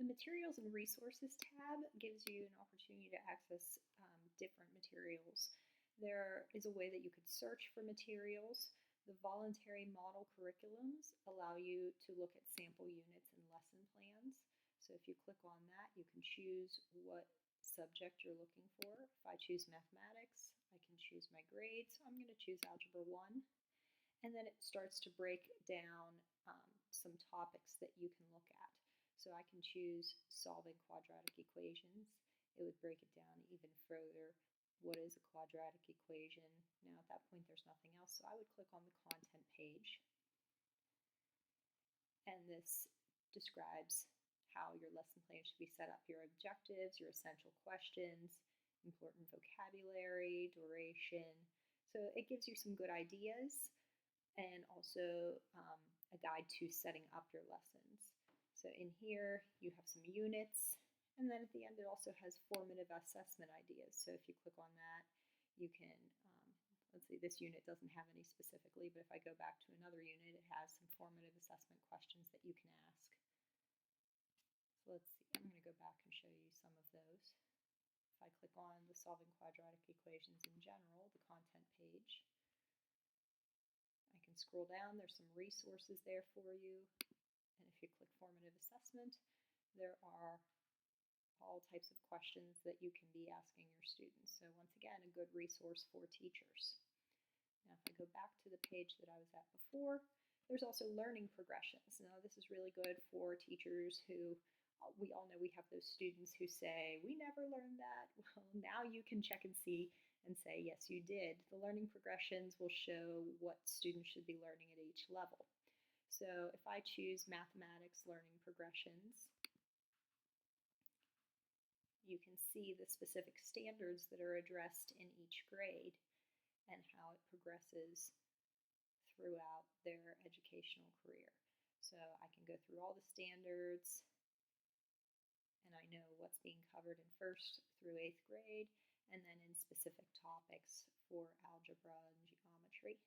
The Materials and Resources tab gives you an opportunity to access different materials. There is a way that you could search for materials. The voluntary model curriculums allow you to look at sample units and lesson plans. So if you click on that, you can choose what subject you're looking for. If I choose mathematics, I can choose my grade. So I'm going to choose Algebra 1. And then it starts to break down some topics that you can look at. So I can choose solving quadratic equations. It would break it down even further. What is a quadratic equation? Now at that point there's nothing else, so I would click on the content page. And this describes how your lesson plan should be set up, your objectives, your essential questions, important vocabulary, duration. So it gives you some good ideas and also a guide to setting up your lessons. So in here you have some units, and then at the end it also has formative assessment ideas. So if you click on that, you can, let's see, this unit doesn't have any specifically, but if I go back to another unit, it has some formative assessment questions that you can ask. So let's see, I'm going to go back and show you some of those. If I click on the solving quadratic equations in general, the content page, I can scroll down, there's some resources there for you. And if you click formative assessment, there are all types of questions that you can be asking your students. So once again, a good resource for teachers. Now if I go back to the page that I was at before, there's also learning progressions. Now this is really good for teachers who, we all know we have those students who say, we never learned that. Well, now you can check and see and say, yes, you did. The learning progressions will show what students should be learning at each level. So if I choose mathematics learning progressions, you can see the specific standards that are addressed in each grade and how it progresses throughout their educational career. So I can go through all the standards, and I know what's being covered in 1st through 8th grade, and then in specific topics for algebra and geometry.